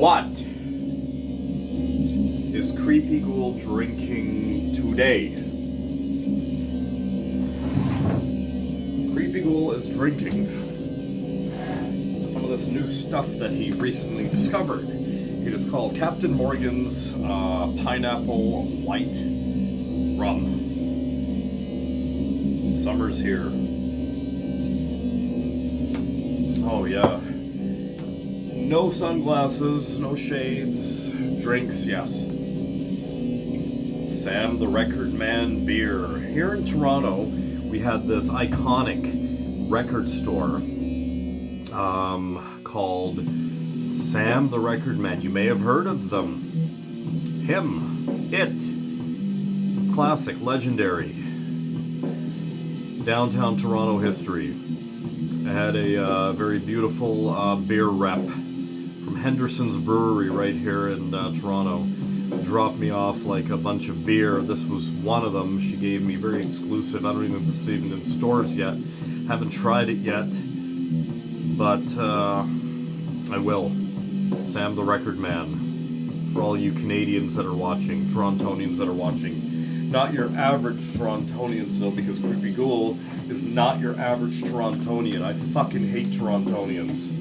What is Creepy Ghoul drinking today? Creepy Ghoul is drinking some of this new stuff that he recently discovered. It is called Captain Morgan's Pineapple White Rum. Summer's here. Oh yeah. No sunglasses, no shades, drinks, yes. Sam the Record Man beer. Here in Toronto, we had this iconic record store called Sam the Record Man. You may have heard of them. Him. It. Classic. Legendary. Downtown Toronto history. I had a very beautiful beer rep from Henderson's Brewery right here in Toronto. Dropped me off like a bunch of beer. This was one of them. She gave me very exclusive. I don't even know if it's even in stores yet. Haven't tried it yet. But I will. Sam the Record Man. For all you Canadians that are watching, Torontonians that are watching. Not your average Torontonians though, because Creepy Ghoul is not your average Torontonian. I fucking hate Torontonians.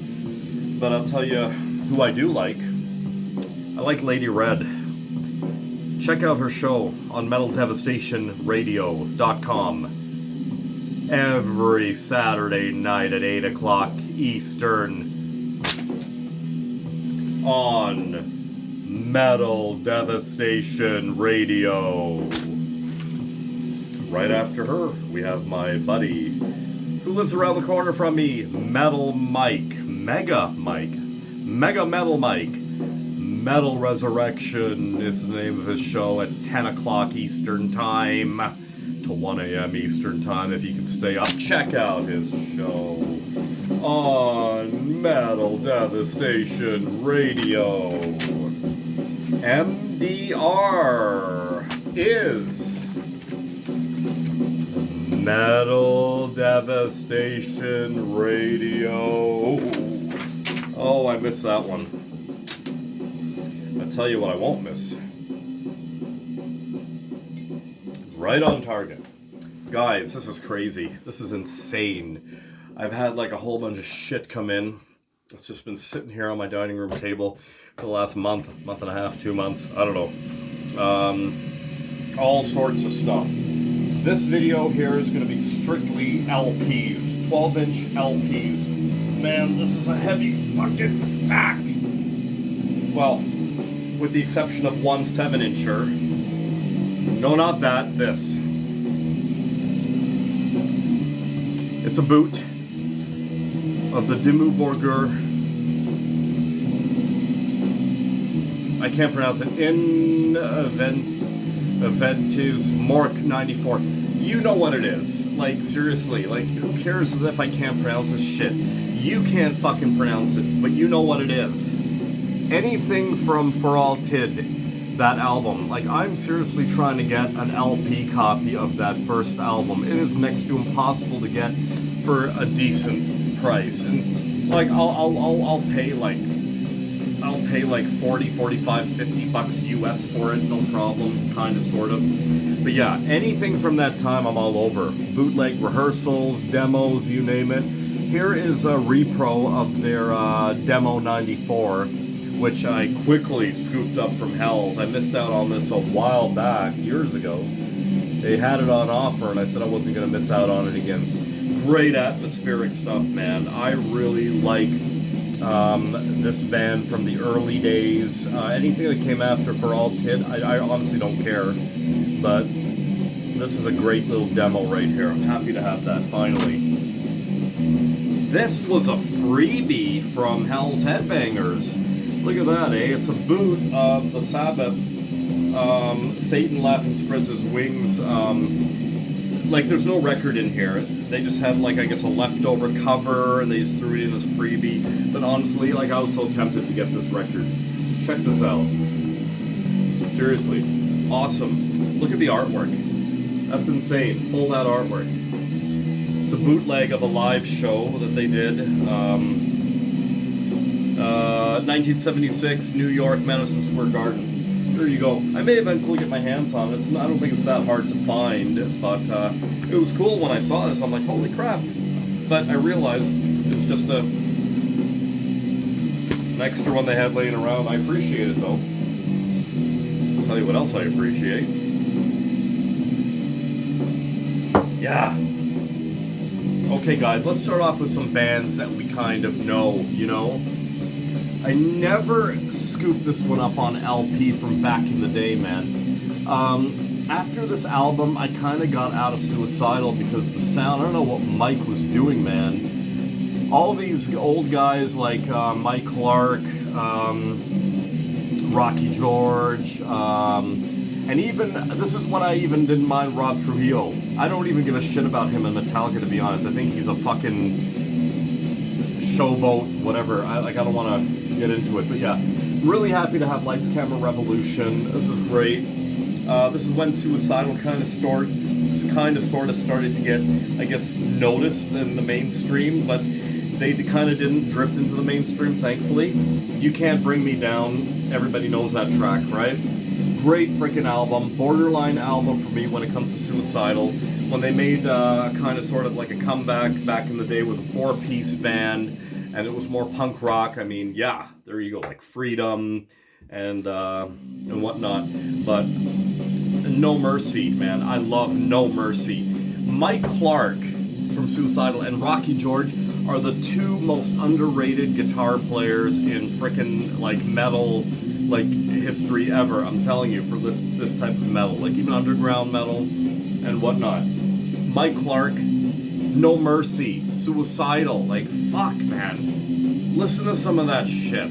But I'll tell you who I do like. I like Lady Red. Check out her show on MetalDevastationRadio.com every Saturday night at 8 o'clock Eastern on Metal Devastation Radio. Right after her, we have my buddy who lives around the corner from me, Metal Mike, Mega Metal Mike. Metal Resurrection is the name of his show at 10 o'clock Eastern Time to 1 a.m. Eastern Time. If you can stay up, check out his show on Metal Devastation Radio. MDR is Metal Devastation Radio. Oh, I missed that one. I'll tell you what I won't miss. Right on target. Guys, this is crazy. This is insane. I've had like a whole bunch of shit come in. It's just been sitting here on my dining room table for the last month and a half, 2 months. I don't know. All sorts of stuff. This video here is going to be strictly LPs, 12-inch LPs. Man, this is a heavy fucking stack. Well, with the exception of one 7-incher. No, not that, this. It's a boot of the Dimmu Borgir. I can't pronounce it. Eventis Mork 94. You know what it is. Like, seriously. Like, who cares if I can't pronounce this shit? You can't fucking pronounce it, but you know what it is. Anything from For All Tid, that album. Like, I'm seriously trying to get an LP copy of that first album. It is next to impossible to get for a decent price. And, like, I'll pay like 40, 45, 50 bucks US for it, no problem, kind of, sort of. But yeah, anything from that time I'm all over. Bootleg rehearsals, demos, you name it. Here is a repro of their Demo 94, which I quickly scooped up from Hell's. I missed out on this a while back, years ago. They had it on offer and I said I wasn't going to miss out on it again. Great atmospheric stuff, man. I really like this band from the early days. Anything that came after For All Tid, I honestly don't care. But this is a great little demo right here. I'm happy to have that finally. This was a freebie from Hell's Headbangers. Look at that, eh? It's a boot of the Sabbath Satan Laughing Spreads His Wings. Like, there's no record in here. They just had, like, I guess a leftover cover, and they just threw it in as a freebie. But honestly, like, I was so tempted to get this record. Check this out. Seriously. Awesome. Look at the artwork. That's insane. Fold-out artwork. It's a bootleg of a live show that they did. 1976, New York, Madison Square Garden. There you go. I may eventually get my hands on it. I don't think it's that hard to find, but it was cool when I saw this. I'm like, holy crap. But I realized it was just an extra one they had laying around. I appreciate it, though. I'll tell you what else I appreciate. Yeah. Okay, guys, let's start off with some bands that we kind of know, you know? I never scooped this one up on LP from back in the day, man. After this album, I kind of got out of Suicidal because the sound, I don't know what Mike was doing, man. All these old guys like Mike Clark, Rocky George, and even, this is when I even didn't mind Rob Trujillo. I don't even give a shit about him in Metallica, to be honest. I think he's a fucking showboat, whatever. I don't want to get into it, but yeah. Really happy to have Lights Camera Revolution. This is great. This is when Suicidal kind of sort of started to get, I guess, noticed in the mainstream, but they kind of didn't drift into the mainstream, thankfully. You Can't Bring Me Down. Everybody knows that track, right? Great freaking album. Borderline album for me when it comes to Suicidal. When they made kind of sort of like a comeback back in the day with a 4-piece band, and it was more punk rock. I mean, yeah, there you go, like Freedom and whatnot. But No Mercy, man, I love No Mercy. Mike Clark from Suicidal and Rocky George are the two most underrated guitar players in frickin' like metal, like history ever. I'm telling you, for this type of metal, like even underground metal and whatnot. Mike Clark, No Mercy, Suicidal, like fuck, man. Listen to some of that shit.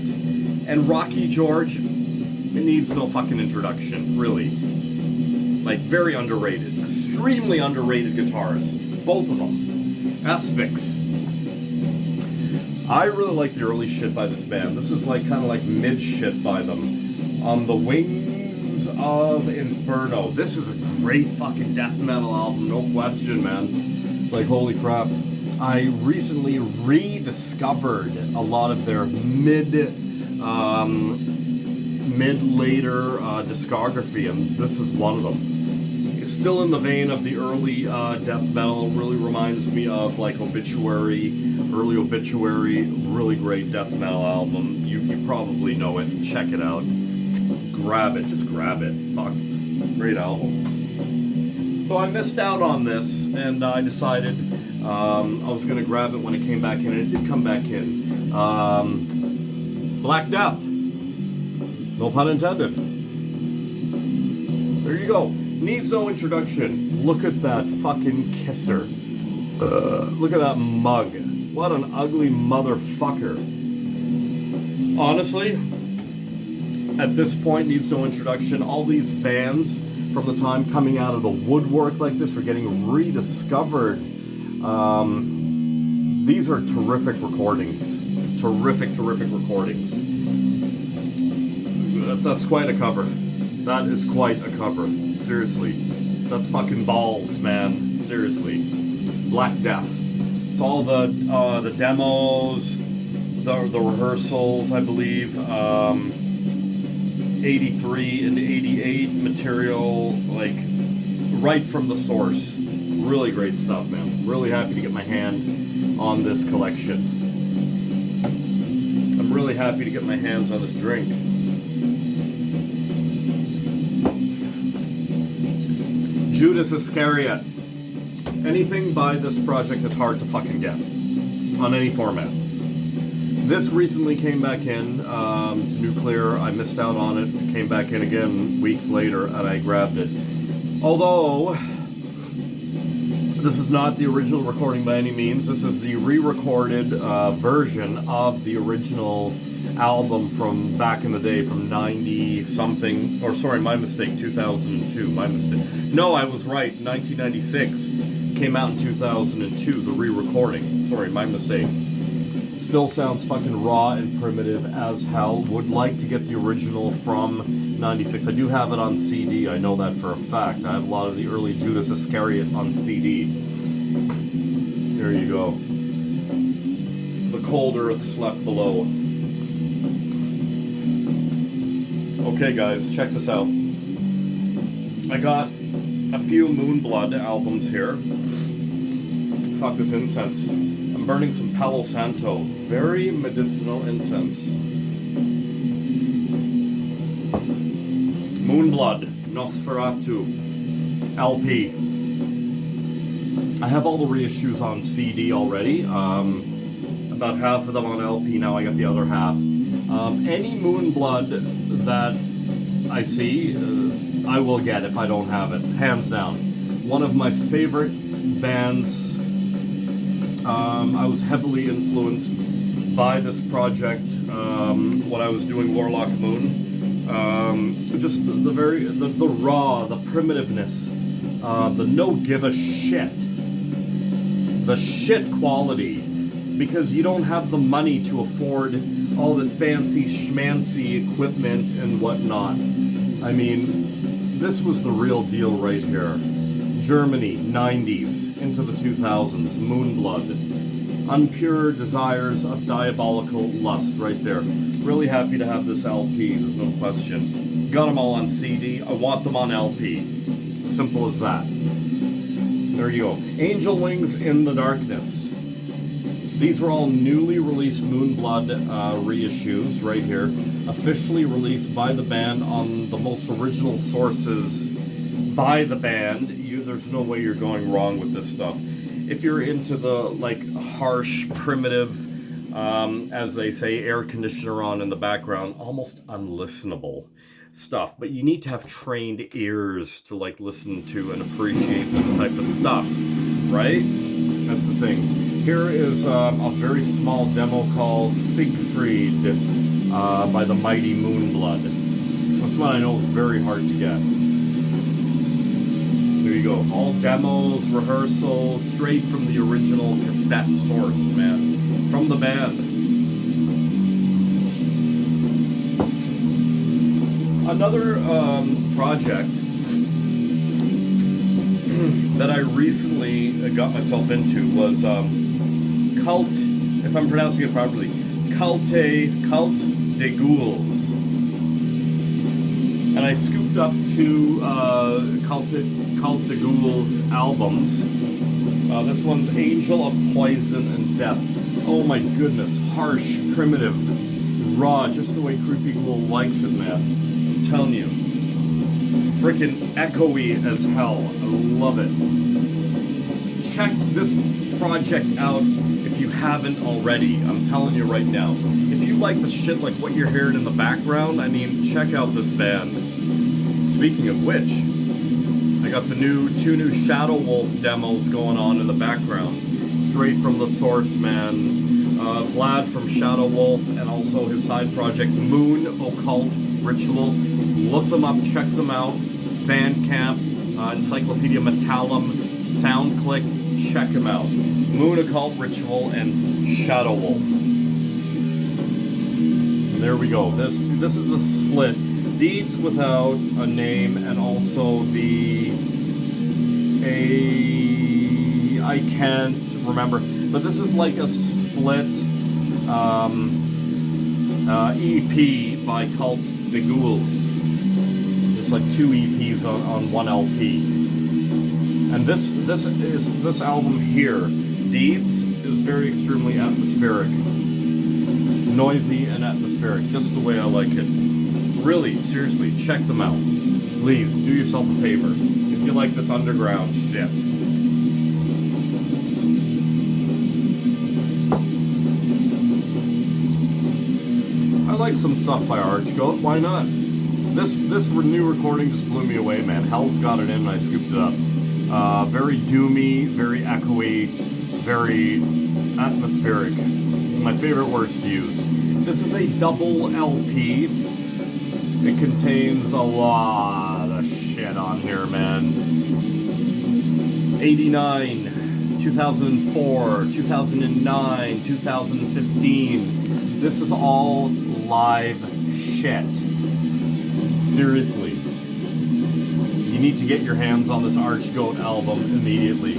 And Rocky George, it needs no fucking introduction, really. Like very underrated, extremely underrated guitarist, both of them. Asphyx. I really like the early shit by this band. This is like kind of like mid shit by them. On the Wings of Inferno. This is a great fucking death metal album, no question, man. Like holy crap. I recently rediscovered a lot of their mid-later discography, and this is one of them. It's still in the vein of the early death metal. Really reminds me of like early Obituary. Really great death metal album. You probably know it. Check it out. Grab it. Just grab it. Fuck. Great album. So I missed out on this, and I decided I was going to grab it when it came back in, and it did come back in. Black Death. No pun intended. There you go. Needs no introduction. Look at that fucking kisser. Look at that mug. What an ugly motherfucker. Honestly, at this point, needs no introduction. All these bands from the time coming out of the woodwork like this were getting rediscovered. These are terrific recordings. Terrific recordings. That's quite a cover. That is quite a cover. Seriously. That's fucking balls, man. Seriously. Black Death. It's all the demos, the rehearsals, I believe. 83 and 88 material, like right from the source. Really great stuff, man. Really happy to get my hand on this collection. I'm really happy to get my hands on this drink. Judas Iscariot. Anything by this project is hard to fucking get on any format. This recently came back in to Nuclear. I missed out on it. It came back in again weeks later, and I grabbed it. Although this is not the original recording by any means. This is the re-recorded version of the original album from back in the day, from 90-something, or sorry, my mistake, 2002, my mistake. No, I was right, 1996. Came out in 2002, the re-recording. Sorry, my mistake. Still sounds fucking raw and primitive as hell. Would like to get the original from 96. I do have it on CD, I know that for a fact. I have a lot of the early Judas Iscariot on CD. There you go. The cold earth slept below. Okay guys, check this out. I got a few Moonblood albums here. Fuck this incense. I'm burning some Palo Santo. Very medicinal incense. Moonblood, Nosferatu, LP. I have all the reissues on CD already. About half of them on LP now. I got the other half. Any Moonblood that I see, I will get if I don't have it. Hands down. One of my favorite bands. I was heavily influenced by this project when I was doing Warlock Moon. Just the raw, the primitiveness, the no give a shit, the shit quality, because you don't have the money to afford all this fancy schmancy equipment and whatnot. I mean, this was the real deal right here. Germany, 90s into the 2000s, Moonblood. Unpure desires of diabolical lust right there. Really happy to have this LP, there's no question. Got them all on CD, I want them on LP. Simple as that. There you go. Angel Wings in the Darkness. These were all newly released Moonblood reissues right here. Officially released by the band on the most original sources by the band. There's no way you're going wrong with this stuff. If you're into the like harsh, primitive, as they say, air conditioner on in the background, almost unlistenable stuff. But you need to have trained ears to like listen to and appreciate this type of stuff, right? That's the thing. Here is a very small demo called Siegfried by the Mighty Moonblood. That's one I know is very hard to get. There you go. All demos, rehearsals, straight from the original cassette source, man. From the band. Another project that I recently got myself into was Cult, if I'm pronouncing it properly, Cult de Ghouls. And I scooped up two Cult de Ghouls albums. This one's Angel of Poison and Death. Oh my goodness, harsh, primitive, raw, just the way Creepy Ghoul likes it, man. I'm telling you. Freaking echoey as hell. I love it. Check this project out if you haven't already. I'm telling you right now. If you like the shit like what you're hearing in the background, I mean, check out this band. Speaking of which, I got the two new Shadow Wolf demos going on in the background. Straight from the source, man. Vlad from Shadow Wolf and also his side project Moon Occult Ritual. Look them up, check them out. Bandcamp, Encyclopedia Metallum, SoundClick, check them out. Moon Occult Ritual and Shadow Wolf. And there we go. This is the split. Deeds Without a Name and also I can't remember, but this is like a split EP by Cult de Ghouls. There's like two EPs on one LP. And this album here, Deeds, is very extremely atmospheric. Noisy and atmospheric, just the way I like it. Really, seriously, check them out. Please, do yourself a favor. If you like this underground shit. I like some stuff by Archgoat, why not? This new recording just blew me away, man. Hell's got it in and I scooped it up. Very doomy, very echoey, very atmospheric. My favorite words to use. This is a double LP. It contains a lot of shit on here, man. 89, 2004, 2009, 2015. This is all live shit. Seriously. You need to get your hands on this Archgoat album immediately.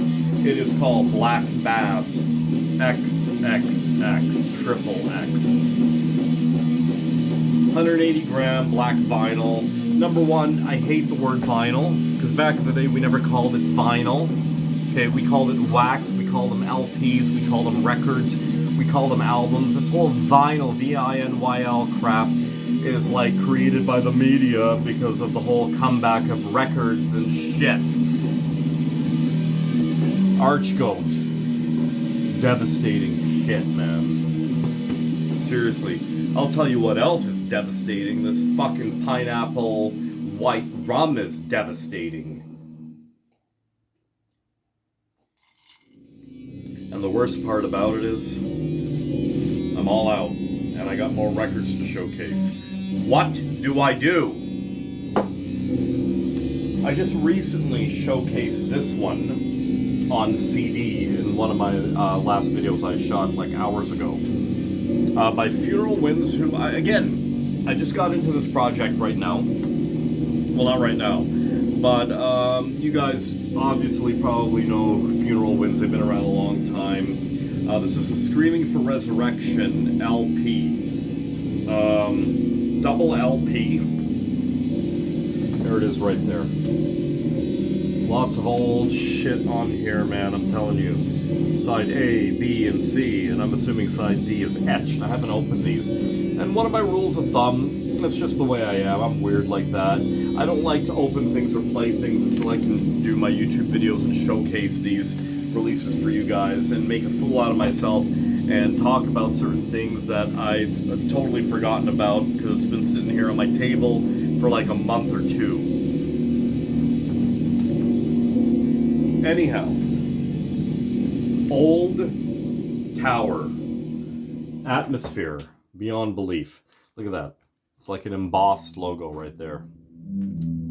It is called Black Bass XXX XXX. 180 gram black vinyl. Number one, I hate the word vinyl, because back in the day we never called it vinyl. Okay, we called it wax, we called them LPs, we called them records, we call them albums. This whole vinyl, V-I-N-Y-L crap, is like created by the media because of the whole comeback of records and shit. Archgoat. Devastating shit, man. Seriously. I'll tell you what else is devastating. This fucking pineapple white rum is devastating. And the worst part about it is, I'm all out, and I got more records to showcase. What do? I just recently showcased this one on CD in one of my last videos I shot like hours ago. By Funeral Winds, who, I just got into this project right now. Well, not right now, but you guys obviously probably know Funeral Winds. They've been around a long time. This is the Screaming for Resurrection LP. Double LP. There it is right there. Lots of old shit on here, man, I'm telling you. Side A, B, and C, and I'm assuming side D is etched. I haven't opened these. And one of my rules of thumb, that's just the way I am, I'm weird like that. I don't like to open things or play things until I can do my YouTube videos and showcase these releases for you guys and make a fool out of myself and talk about certain things that I've totally forgotten about because it's been sitting here on my table for like a month or two. Anyhow, Old Tower, Atmosphere, Beyond Belief. Look at that. It's like an embossed logo right there.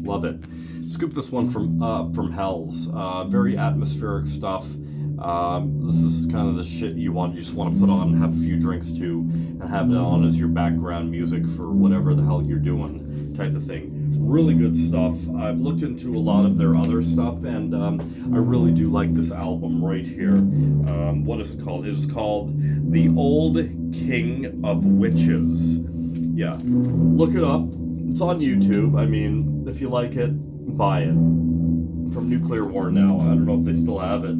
Love it. Scoop this one from Hell's. Very atmospheric stuff. This is kind of the shit you just want to put on and have a few drinks to, and have it on as your background music for whatever the hell you're doing, type of thing. Really good stuff. I've looked into a lot of their other stuff, and I really do like this album right here. What is it called? It is called The Old King of Witches. Yeah, look it up. It's on YouTube. I mean, if you like it, buy it. From Nuclear War Now. I don't know if they still have it.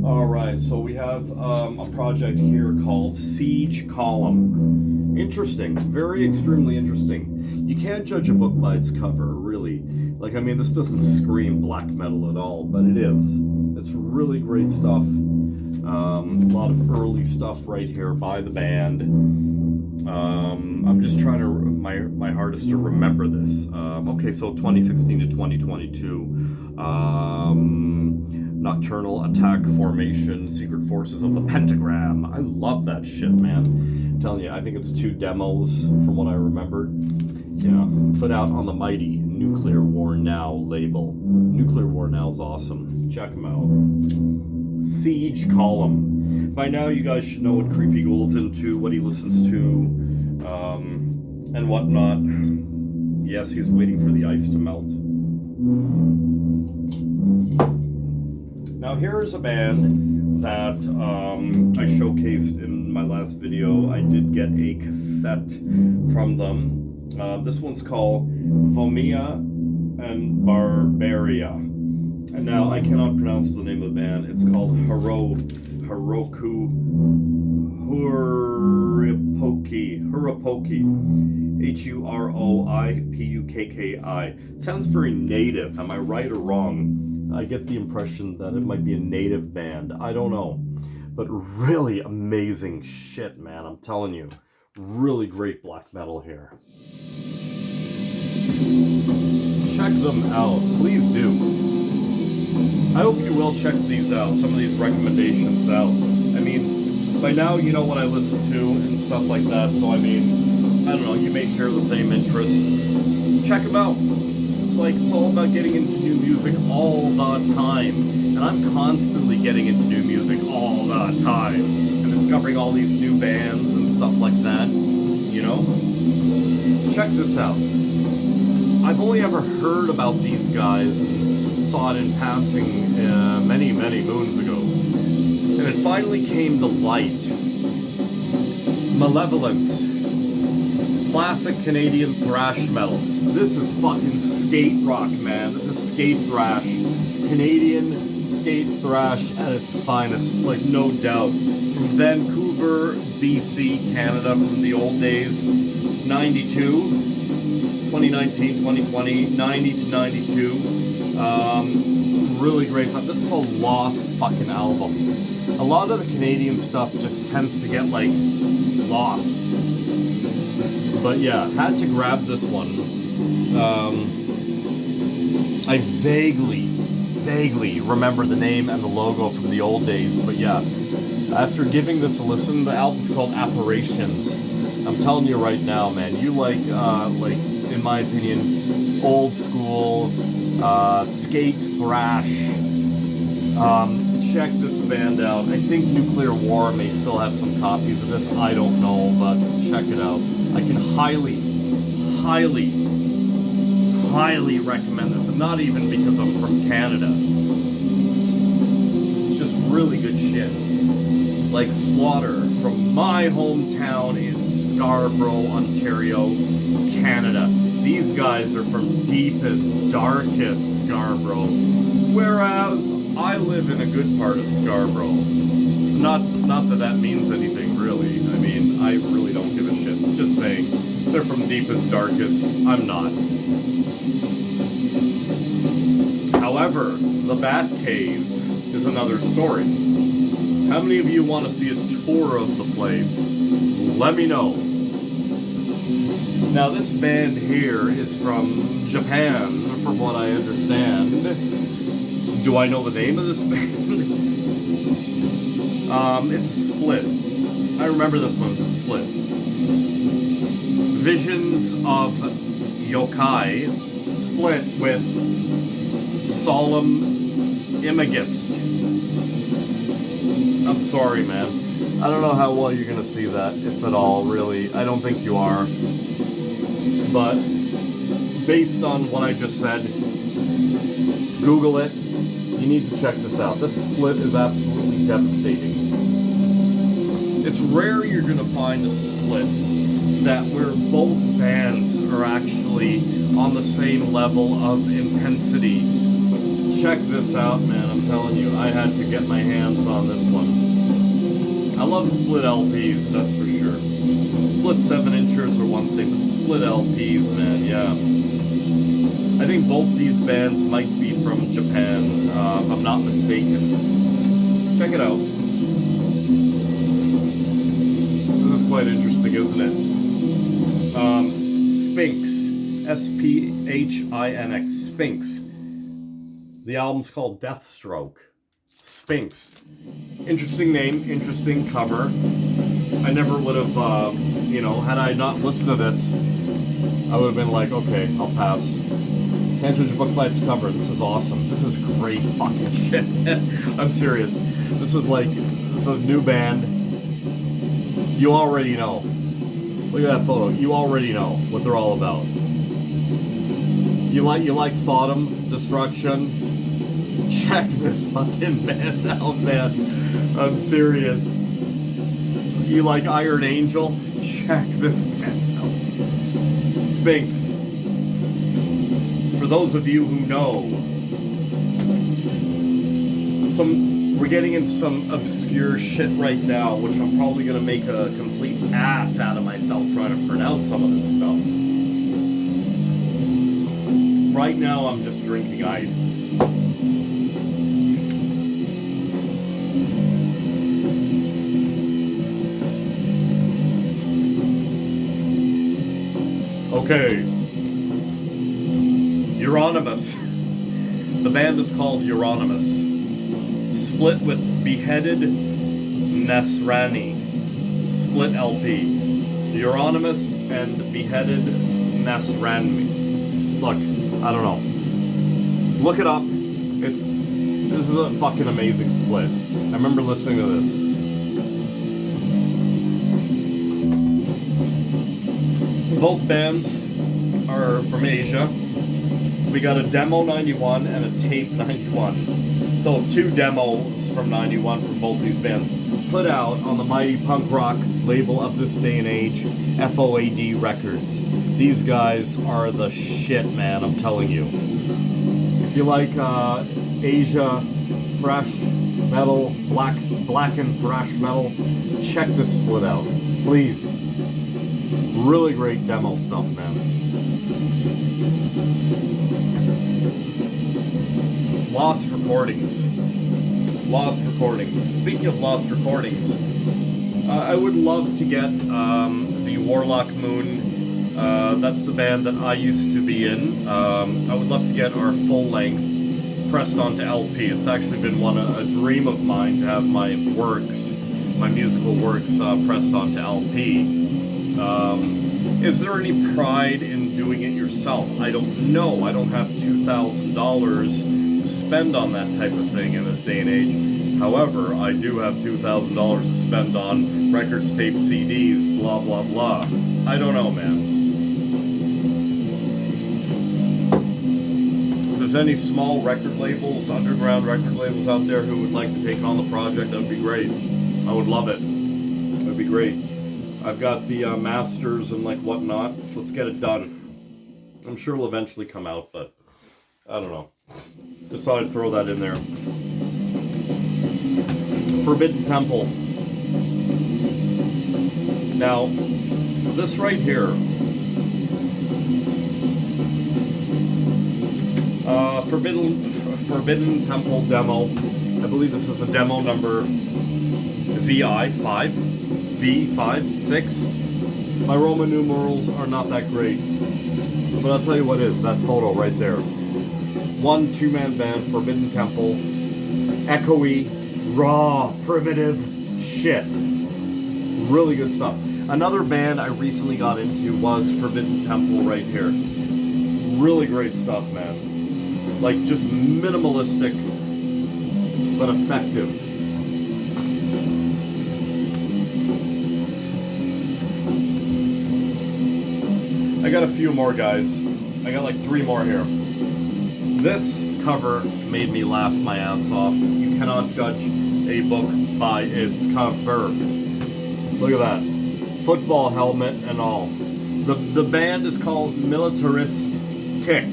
Alright, so we have a project here called Siege Column. Interesting. Very extremely interesting. You can't judge a book by its cover, really. Like, I mean, this doesn't scream black metal at all, but it is. It's really great stuff. A lot of early stuff right here by the band. I'm just trying to my hardest to remember this. Okay, so 2016 to 2022. Nocturnal Attack Formation, Secret Forces of the Pentagram. I love that shit, man. I'm telling you, I think it's 2 demos from what I remembered. Yeah, put out on the mighty Nuclear War Now label. Nuclear War Now is awesome. Check them out. Siege Column. By now, you guys should know what Creepy Ghoul's into, what he listens to, and whatnot. Yes, he's waiting for the ice to melt. Now, here's a band that I showcased in my last video. I did get a cassette from them. This one's called Vomia and Barbaria. And now I cannot pronounce the name of the band. It's called Huropoki. Huropoki. Huroipukki. Sounds very native. Am I right or wrong? I get the impression that it might be a native band. I don't know. But really amazing shit, man. I'm telling you. Really great black metal here. Check them out. Please do. I hope you will check these out, some of these recommendations out. I mean, by now you know what I listen to and stuff like that, so I mean, I don't know, you may share the same interests. Check them out. It's all about getting into new music all the time. And I'm constantly getting into new music all the time. And discovering all these new bands and stuff like that, you know? Check this out. I've only ever heard about these guys and saw it in passing many, many moons ago. And it finally came to light. Malevolence classic Canadian thrash metal. This is fucking skate rock, man. This is skate thrash. Canadian skate thrash at its finest, like no doubt. From Vancouver, BC, Canada, from the old days, 92, 2019, 2020, 90 to 92. Really great stuff. This is a lost fucking album. A lot of the Canadian stuff just tends to get, like, lost. But yeah, had to grab this one. I vaguely remember the name and the logo from the old days, but yeah. After giving this a listen, the album's called Apparitions. I'm telling you right now, man, you like, in my opinion, old school, skate thrash. Check this band out. I think Nuclear War may still have some copies of this. I don't know, but check it out. I can highly recommend this. And not even because I'm from Canada. It's just really good shit. Like Slaughter from my hometown in Scarborough, Ontario, Canada. These guys are from deepest, darkest Scarborough. Whereas I live in a good part of Scarborough. Not that means anything, really. I mean, I really don't give a shit. Just saying, they're from deepest, darkest. I'm not. However, the Bat Cave is another story. How many of you want to see a tour of the place? Let me know. Now, this band here is from Japan, from what I understand. Do I know the name of this band? It's a split. I remember this one as a split. Visions of Yokai split with Solemn Imagist. I'm sorry, man. I don't know how well you're gonna see that, if at all, really. I don't think you are. But, based on what I just said, Google it. You need to check this out. This split is absolutely devastating. It's rare you're gonna find a split that where both bands are actually on the same level of intensity. Check this out, man. I'm telling you, I had to get my hands on this one. I love split LPs, that's for sure. Split 7-inchers are one thing, but split LPs, man, yeah. I think both these bands might be from Japan, if I'm not mistaken. Check it out. This is quite interesting, isn't it? Sphinx. S-P-H-I-N-X. Sphinx. The album's called Deathstroke Sphinx. Interesting name, interesting cover. I never would have, had I not listened to this, I would have been like, okay, I'll pass. Can't judge a book by its cover. This is awesome. This is great fucking shit. I'm serious. This is a new band. You already know. Look at that photo. You already know what they're all about. You like Sodom, Destruction? Check this fucking band out, man. I'm serious. You like Iron Angel? Check this band out. Sphinx. For those of you who know, we're getting into some obscure shit right now, which I'm probably gonna make a complete ass out of myself trying to pronounce some of this stuff. Right now, I'm just drinking ice. Okay. Euronymous. The band is called Euronymous. Split with Beheaded Nasrani. Split LP. Euronymous and Beheaded Nasrani. Look, I don't know. Look it up. This is a fucking amazing split. I remember listening to this. Both bands are from Asia. We got a demo 91 and a tape 91. So 2 demos from 91 from both these bands, put out on the mighty punk rock label of this day and age, FOAD Records. These guys are the shit, man, I'm telling you. If you like Asia thrash metal, black and thrash metal, check this split out, please. Really great demo stuff, man. Lost recordings. Speaking of lost recordings, I would love to get the Warlock Moon. That's the band that I used to be in. I would love to get our full length pressed onto LP. It's actually been a dream of mine to have my musical works pressed onto LP. Is there any pride in doing it yourself? I don't know. I don't have $2,000 to spend on that type of thing in this day and age. However, I do have $2,000 to spend on records, tapes, CDs, blah, blah, blah. I don't know, man. If there's any small record labels, underground record labels out there who would like to take on the project, that would be great. I would love it. It would be great. I've got the masters and like whatnot. Let's get it done. I'm sure it'll eventually come out, but I don't know. Just thought I'd throw that in there. Forbidden Temple. Now, this right here, Forbidden Temple demo. I believe this is the demo number VI5. V5, 6. My Roman numerals are not that great. But I'll tell you what is, that photo right there. 1 2-man band, Forbidden Temple. Echoey, raw, primitive shit. Really good stuff. Another band I recently got into was Forbidden Temple right here. Really great stuff, man. Like, just minimalistic, but effective. I got a few more, guys. I got like 3 more here. This cover made me laugh my ass off. You cannot judge a book by its cover. Look at that. Football helmet and all. The band is called Militaristic.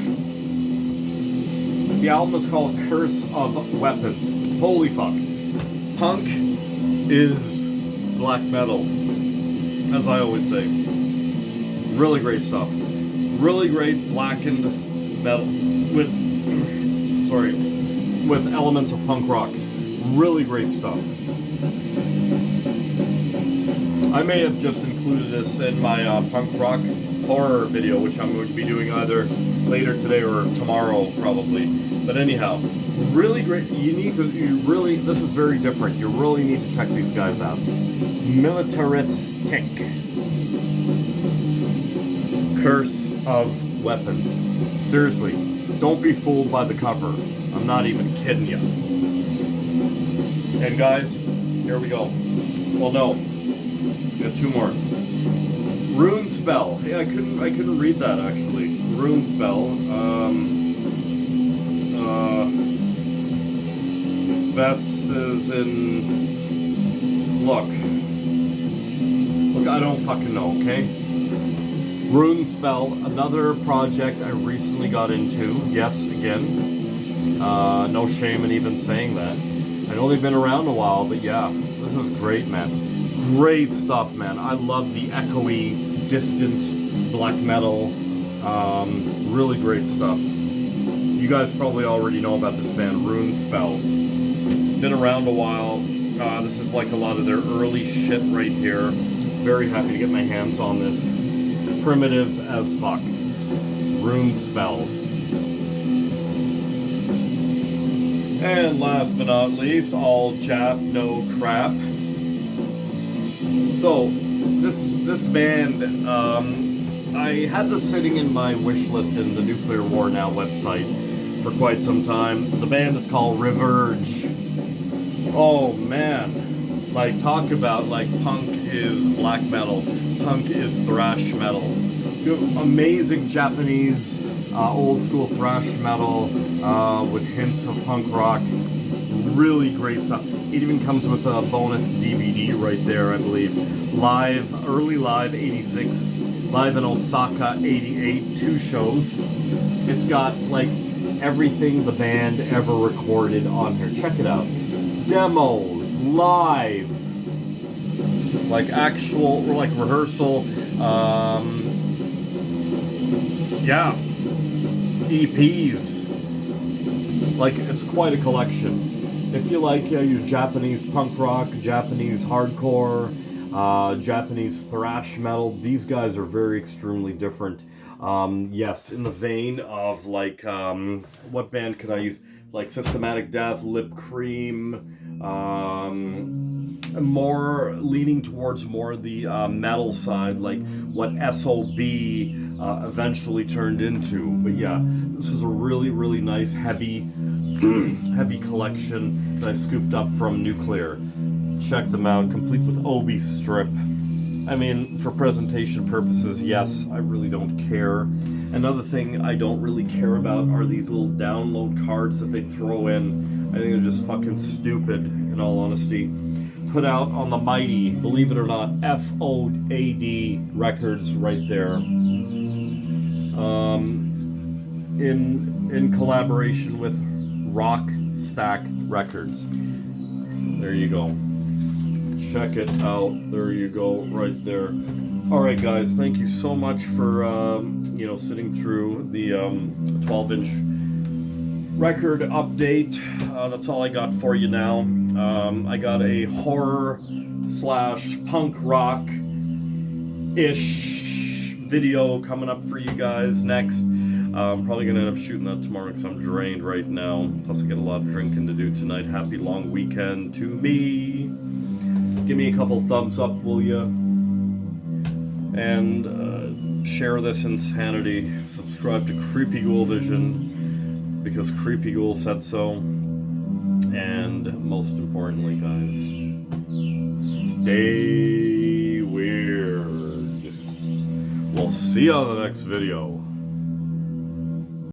The album is called Curse of Weapons. Holy fuck. Punk is black metal, as I always say. Really great stuff. Really great blackened metal with elements of punk rock. Really great stuff. I may have just included this in my punk rock horror video, which I'm going to be doing either later today or tomorrow probably. But anyhow, really great. This is very different. You really need to check these guys out. Militaristic. Curse of Weapons. Seriously, don't be fooled by the cover. I'm not even kidding you. And guys, here we go. Well, no, we got 2 more. Rune Spell. Hey, I couldn't read that actually. Rune Spell. Vess is in. Look, I don't fucking know. Okay. Rune Spell, another project I recently got into. Yes, again. No shame in even saying that. I know they've been around a while, but yeah, this is great, man. Great stuff, man. I love the echoey, distant black metal. Really great stuff. You guys probably already know about this band, Rune Spell. Been around a while. This is like a lot of their early shit right here. Very happy to get my hands on this. Primitive as fuck. Rune Spell. And last but not least, all Jap, no crap. So, this band, I had this sitting in my wish list in the Nuclear War Now website for quite some time. The band is called Reverge. Oh man, like talk about like punk is black metal, punk is thrash metal. Amazing Japanese old school thrash metal with hints of punk rock. really great stuff. It even comes with a bonus DVD right there, I believe. Early live 86, live in Osaka 88, 2 shows. It's got like everything the band ever recorded on here. Check it out. Demos, live, like actual, or like rehearsal, yeah, EPs. Like, it's quite a collection. If you like your Japanese punk rock, Japanese hardcore, Japanese thrash metal, these guys are very extremely different. Yes, in the vein of like, what band could I use? Like Systematic Death, Lip Cream, more leaning towards more the metal side, like what SOB eventually turned into. But yeah, this is a really, really nice, heavy collection that I scooped up from Nuclear. Check them out, complete with Obi strip. I mean, for presentation purposes, yes, I really don't care. Another thing I don't really care about are these little download cards that they throw in. I think they're just fucking stupid, in all honesty. Put out on the mighty, believe it or not, FOAD Records right there. In collaboration with Rock Stack Records. There you go. Check it out. There you go, right there. All right, guys. Thank you so much for sitting through the 12-inch record update. That's all I got for you now. I got a horror / punk rock ish video coming up for you guys next. I'm probably gonna end up shooting that tomorrow because I'm drained right now. Plus, I got a lot of drinking to do tonight. Happy long weekend to me. Give me a couple thumbs up, will ya? And share this insanity. Subscribe to Creepy Ghoul Vision because Creepy Ghoul said so. And most importantly, guys, stay weird. We'll see you on the next video.